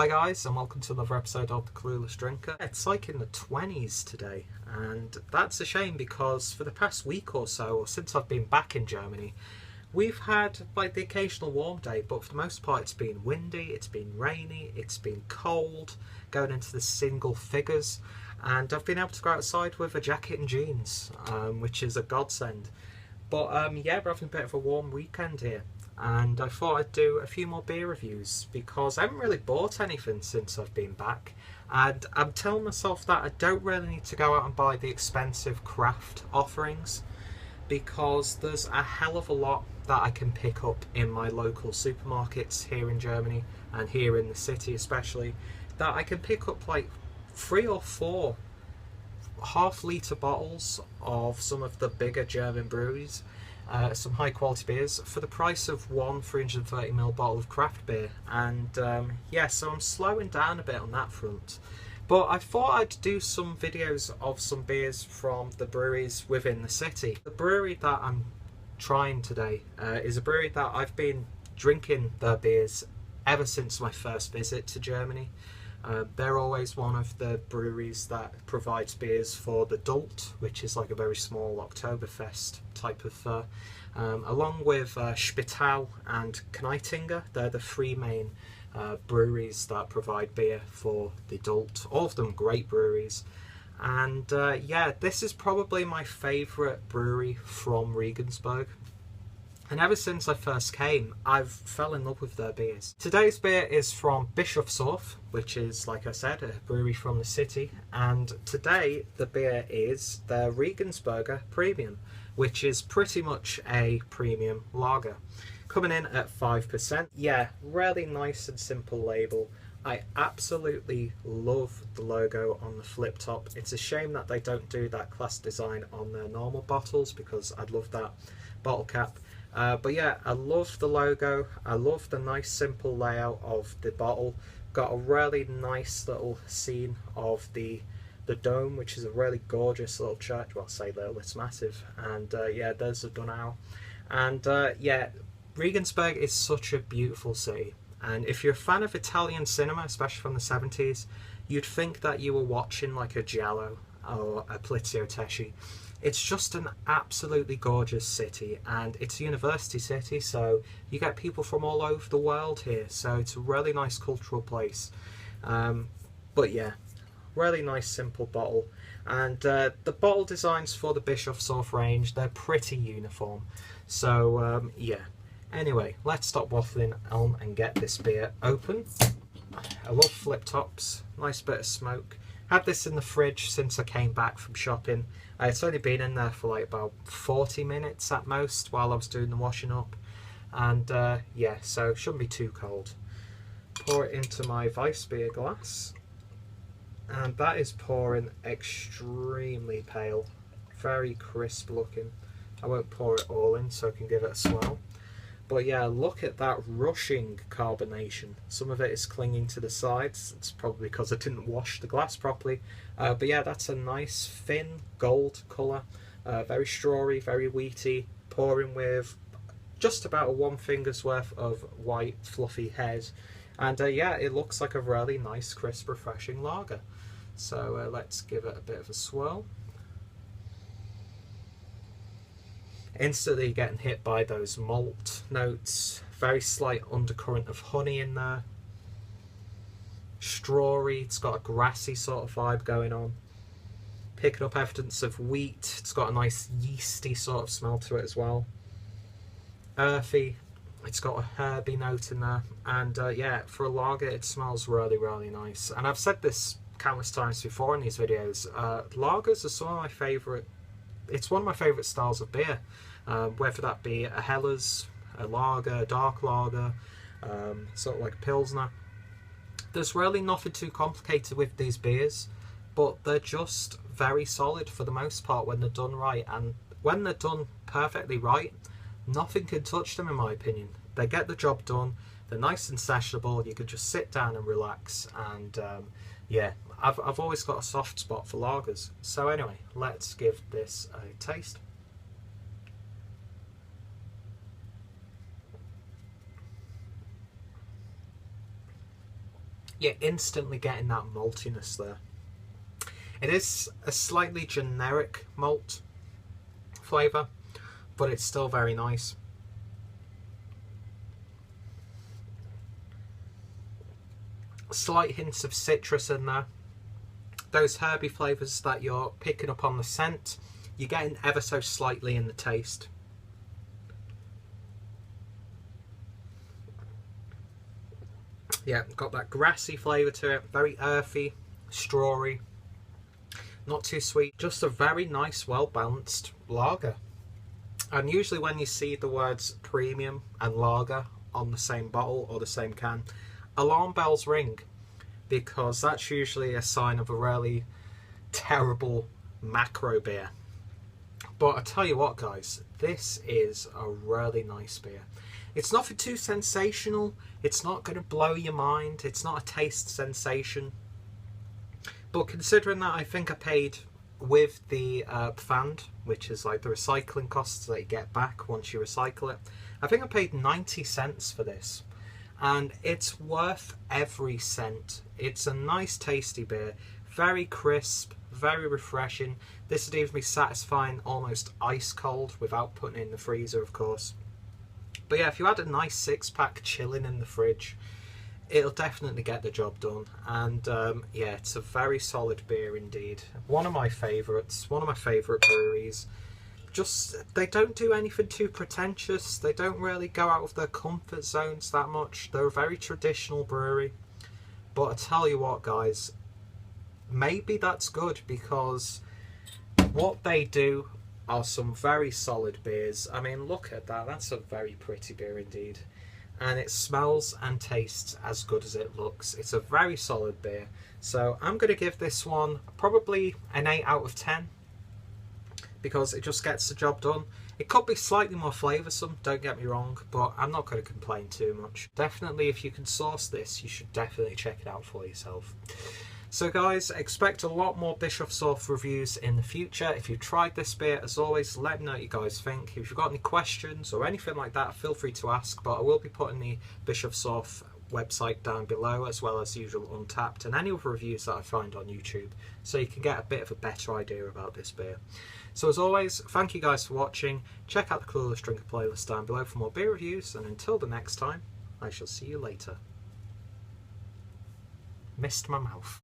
Hi guys, and welcome to another episode of the Clueless Drinker. It's like in the 20s today, and that's a shame because for the past week or so, or since I've been back in Germany, we've had like the occasional warm day, but for the most part it's been windy, it's been rainy, it's been cold, going into the single figures, and I've been able to go outside with a jacket and jeans, which is a godsend. But yeah, we're having a bit of a warm weekend here. And I thought I'd do a few more beer reviews because I haven't really bought anything since I've been back, and I'm telling myself that I don't really need to go out and buy the expensive craft offerings because there's a hell of a lot that I can pick up in my local supermarkets here in Germany and here in the city especially, that I can pick up like 3 or 4 half-litre bottles of some of the bigger German breweries, some high quality beers for the price of one 330ml bottle of craft beer. And yeah, so I'm slowing down a bit on that front, but I thought I'd do some videos of some beers from the breweries within the city. The brewery that I'm trying today is a brewery that I've been drinking their beers ever since my first visit to Germany. They're always one of the breweries that provides beers for the Dult, which is like a very small Oktoberfest type of fur, along with Spital and Kneitinger. They're the 3 main breweries that provide beer for the Dult. All of them great breweries. And yeah, this is probably my favourite brewery from Regensburg. And ever since I first came, I've fell in love with their beers. Today's beer is from Bischofshof, which is, like I said, a brewery from the city. And today the beer is their Regensburger Premium, which is pretty much a premium lager. Coming in at 5%. Yeah, really nice and simple label. I absolutely love the logo on the flip top. It's a shame that they don't do that class design on their normal bottles because I'd love that bottle cap. But yeah, I love the logo, I love the nice simple layout of the bottle. Got a really nice little scene of the dome, which is a really gorgeous little church. Well, I say little, it's massive. And yeah, there's the Donau. And yeah, Regensburg is such a beautiful city. And if you're a fan of Italian cinema, especially from the 70s, you'd think that you were watching like a Giallo or a Polizio Tesci. It's just an absolutely gorgeous city, and it's a university city, so you get people from all over the world here, so it's a really nice cultural place. But yeah, really nice simple bottle. And the bottle designs for the Bischofshof range, they're pretty uniform. So yeah, anyway, let's stop waffling on and get this beer open. I love flip tops, nice bit of smoke. Had this in the fridge since I came back from shopping. It's only been in there for like about 40 minutes at most while I was doing the washing up. And yeah, so shouldn't be too cold. Pour it into my Weiss beer glass. And that is pouring extremely pale. Very crisp looking. I won't pour it all in so I can give it a swell. But yeah, look at that rushing carbonation. Some of it is clinging to the sides. It's probably because I didn't wash the glass properly. But yeah, that's a nice thin gold colour. Very strawy, very wheaty. Pouring with just about a 1 finger's worth of white fluffy head. And yeah, it looks like a really nice, crisp, refreshing lager. So let's give it a bit of a swirl. Instantly getting hit by those malt notes, very slight undercurrent of honey in there, strawy, it's got a grassy sort of vibe going on, picking up evidence of wheat, it's got a nice yeasty sort of smell to it as well, earthy, it's got a herby note in there, and yeah, for a lager it smells really, really nice. And I've said this countless times before in these videos, lagers are some of my favourite. It's one of my favourite styles of beer, whether that be a Helles, a lager, a dark lager, sort of like a Pilsner. There's really nothing too complicated with these beers, but they're just very solid for the most part when they're done right. And when they're done perfectly right, nothing can touch them in my opinion. They get the job done, they're nice and sessionable, you can just sit down and relax. And yeah, I've always got a soft spot for lagers. So anyway, let's give this a taste. you're instantly getting that maltiness there. It is a slightly generic malt flavour, but it's still very nice. Slight hints of citrus in there. Those herby flavours that you're picking up on the scent, you're getting ever so slightly in the taste. Yeah, got that grassy flavour to it, very earthy, strawy, not too sweet, just a very nice, well balanced lager. And usually when you see the words premium and lager on the same bottle or the same can, alarm bells ring, because that's usually a sign of a really terrible macro beer. But I tell you what guys, this is a really nice beer. It's nothing too sensational, it's not going to blow your mind, it's not a taste sensation. But considering that I think I paid with the pfand, which is like the recycling costs that you get back once you recycle it, I think I paid 90 cents for this. And it's worth every cent. It's a nice tasty beer, very crisp, very refreshing. This would even be satisfying almost ice cold without putting it in the freezer, of course. But yeah, if you had a nice 6-pack chilling in the fridge, it'll definitely get the job done. And yeah, it's a very solid beer indeed. One of my favourites, one of my favourite breweries. Just, they don't do anything too pretentious. They don't really go out of their comfort zones that much. They're a very traditional brewery. But I tell you what guys, maybe that's good, because what they do are some very solid beers. I mean, look at that. That's a very pretty beer indeed. And it smells and tastes as good as it looks. It's a very solid beer. So I'm going to give this one probably an 8 out of 10. Because it just gets the job done. It could be slightly more flavoursome, don't get me wrong, but I'm not going to complain too much. Definitely, if you can source this, you should definitely check it out for yourself. So guys, expect a lot more Bischofshof reviews in the future. If you've tried this beer, as always, let me know what you guys think. If you've got any questions or anything like that, feel free to ask, but I will be putting the Bischofshof website down below, as well as usual Untapped and any other reviews that I find on YouTube, so you can get a bit of a better idea about this beer. So as always, thank you guys for watching. Check out the Clueless Drinker playlist down below for more beer reviews, and until the next time, I shall see you later. Missed my mouth.